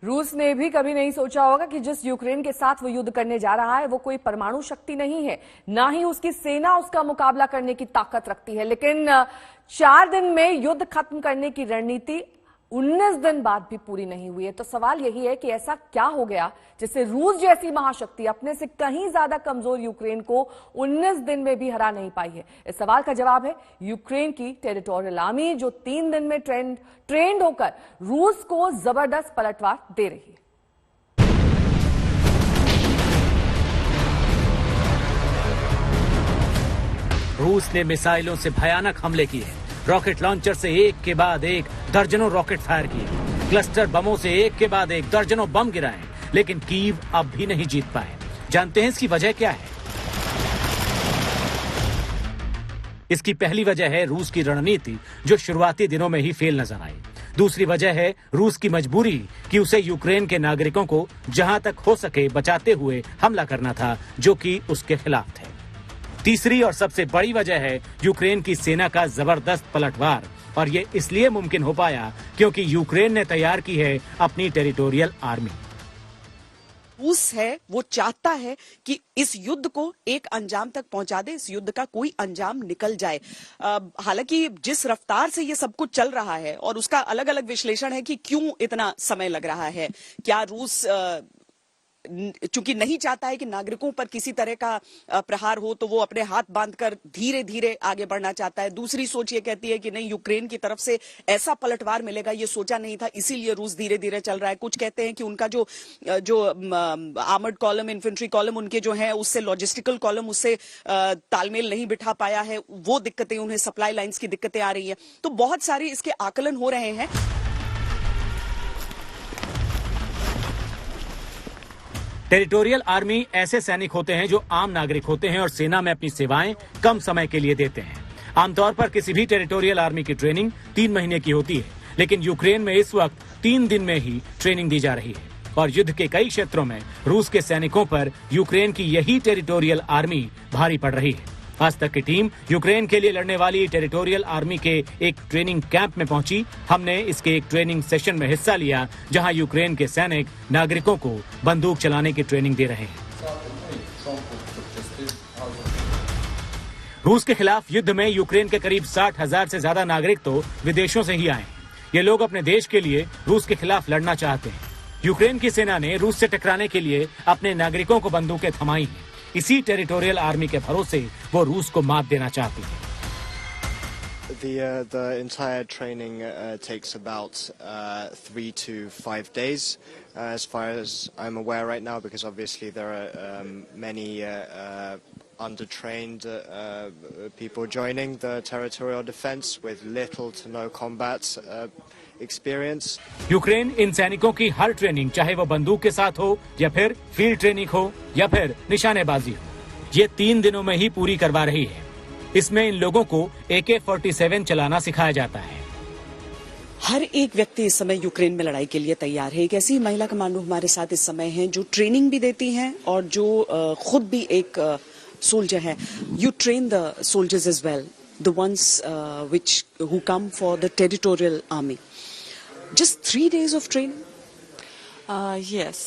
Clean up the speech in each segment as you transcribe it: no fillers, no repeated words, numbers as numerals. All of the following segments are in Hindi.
रूस ने भी कभी नहीं सोचा होगा कि जिस यूक्रेन के साथ वो युद्ध करने जा रहा है वो कोई परमाणु शक्ति नहीं है, ना ही उसकी सेना उसका मुकाबला करने की ताकत रखती है। लेकिन 4 दिन में युद्ध खत्म करने की रणनीति 19 दिन बाद भी पूरी नहीं हुई है। तो सवाल यही है कि ऐसा क्या हो गया जिससे रूस जैसी महाशक्ति अपने से कहीं ज्यादा कमजोर यूक्रेन को 19 दिन में भी हरा नहीं पाई है। इस सवाल का जवाब है यूक्रेन की टेरिटोरियल आर्मी, जो 3 दिन में ट्रेंड होकर रूस को जबरदस्त पलटवार दे रही है। रूस ने मिसाइलों से भयानक हमले किए, रॉकेट लॉन्चर से एक के बाद एक दर्जनों रॉकेट फायर किए, क्लस्टर बमों से एक के बाद एक दर्जनों बम गिराए, लेकिन कीव अब भी नहीं जीत पाए। जानते हैं इसकी वजह क्या है? इसकी पहली वजह है रूस की रणनीति, जो शुरुआती दिनों में ही फेल नजर आई। दूसरी वजह है रूस की मजबूरी कि उसे यूक्रेन के नागरिकों को जहां तक हो सके बचाते हुए हमला करना था, जो कि उसके खिलाफ थे। तीसरी और सबसे बड़ी वजह है यूक्रेन की सेना का जबरदस्त पलटवार, और ये इसलिए मुमकिन हो पाया क्योंकि यूक्रेन ने तैयार की है अपनी टेरिटोरियल आर्मी। रूस है वो चाहता है कि इस युद्ध को एक अंजाम तक पहुंचा दे, इस युद्ध का कोई अंजाम निकल जाए। हालांकि जिस रफ्तार से ये सब कुछ चल रहा है और उसका अलग अलग विश्लेषण है कि क्यों इतना समय लग रहा है। क्या रूस चूंकि नहीं चाहता है कि नागरिकों पर किसी तरह का प्रहार हो, तो वो अपने हाथ बांधकर धीरे धीरे आगे बढ़ना चाहता है। दूसरी सोच ये कहती है कि नहीं, यूक्रेन की तरफ से ऐसा पलटवार मिलेगा ये सोचा नहीं था, इसीलिए रूस धीरे धीरे चल रहा है। कुछ कहते हैं कि उनका जो आर्मर्ड कॉलम, इन्फेंट्री कॉलम उनके जो है, उससे लॉजिस्टिकल कॉलम उससे तालमेल नहीं बिठा पाया है, वो दिक्कतें, उन्हें सप्लाई लाइन्स की दिक्कतें आ रही है। तो बहुत सारे इसके आकलन हो रहे हैं। टेरिटोरियल आर्मी ऐसे सैनिक होते हैं जो आम नागरिक होते हैं और सेना में अपनी सेवाएं कम समय के लिए देते हैं। आमतौर पर किसी भी टेरिटोरियल आर्मी की ट्रेनिंग 3 महीने की होती है, लेकिन यूक्रेन में इस वक्त 3 दिन में ही ट्रेनिंग दी जा रही है। और युद्ध के कई क्षेत्रों में रूस के सैनिकों पर यूक्रेन की यही टेरिटोरियल आर्मी भारी पड़ रही है। आज तक की टीम यूक्रेन के लिए लड़ने वाली टेरिटोरियल आर्मी के एक ट्रेनिंग कैंप में पहुंची। हमने इसके एक ट्रेनिंग सेशन में हिस्सा लिया, जहां यूक्रेन के सैनिक नागरिकों को बंदूक चलाने की ट्रेनिंग दे रहे हैं। रूस के खिलाफ युद्ध में यूक्रेन के करीब 60,000 से ज्यादा नागरिक तो विदेशों से ही आए। ये लोग अपने देश के लिए रूस के खिलाफ लड़ना चाहते हैं। यूक्रेन की सेना ने रूस से टकराने के लिए अपने नागरिकों को बंदूकें थमाई हैं। इसी टेरिटोरियल आर्मी के भरोसे वो रूस को मात देना चाहती है। The entire training takes about 3 to 5 days, as far as I'm aware right now, because obviously there are many undertrained people joining the territorial defense with little to no combat experience. Ukraine इन सैनिकों की हर ट्रेनिंग, चाहे वो बंदूक के साथ हो या फिर फील्ड ट्रेनिंग हो या फिर निशानेबाजी हो, ये 3 दिनों में ही पूरी करवा रही है। इसमें इन लोगों को AK-47 चलाना सिखाया जाता है। हर एक व्यक्ति इस समय यूक्रेन में लड़ाई के लिए तैयार है। एक ऐसी महिला कमांडो हमारे साथ इस समय हैं जो ट्रेनिंग भी देती हैं और जो खुद भी एक सोल्जर है। You train the soldiers as well, the ones who come for the territorial army. Just 3 days of training? Yes.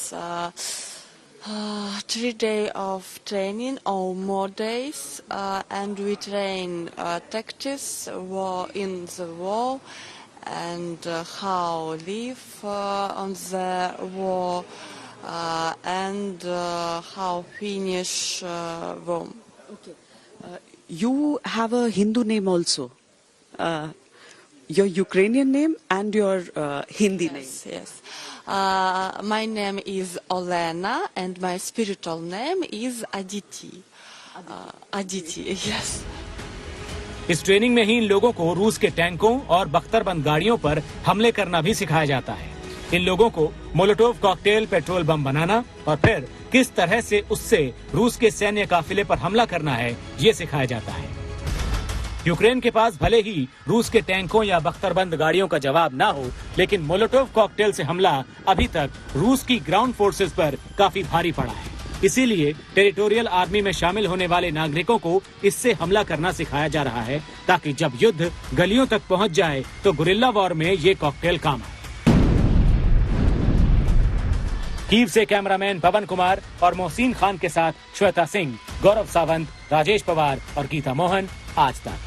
3 days of training or more days, and we train tactics in the war and how live on the war and how finish war. Okay. You have a Hindu name also. Your Ukrainian name and your Hindi name. Yes. My name is Olena and my spiritual name is Aditi. Aditi, yes. इस ट्रेनिंग में ही इन लोगों को रूस के टैंकों और बख्तरबंद गाड़ियों पर हमले करना भी सिखाया जाता है। इन लोगों को मोलोटोव कॉकटेल, पेट्रोल बम बनाना और फिर किस तरह से उससे रूस के सैन्य काफिले पर हमला करना है, ये सिखाया जाता है। यूक्रेन के पास भले ही रूस के टैंकों या बख्तरबंद गाड़ियों का जवाब ना हो, लेकिन मोलोटोव कॉकटेल से हमला अभी तक रूस की ग्राउंड फोर्सेस पर काफी भारी पड़ा है। इसीलिए टेरिटोरियल आर्मी में शामिल होने वाले नागरिकों को इससे हमला करना सिखाया जा रहा है, ताकि जब युद्ध गलियों तक पहुंच जाए तो गुरिल्ला वॉर में ये कॉकटेल काम आए। कीव से कैमरामैन पवन कुमार और मोहसिन खान के साथ श्वेता सिंह, गौरव सावंत, राजेश पवार और गीता मोहन, आज तक।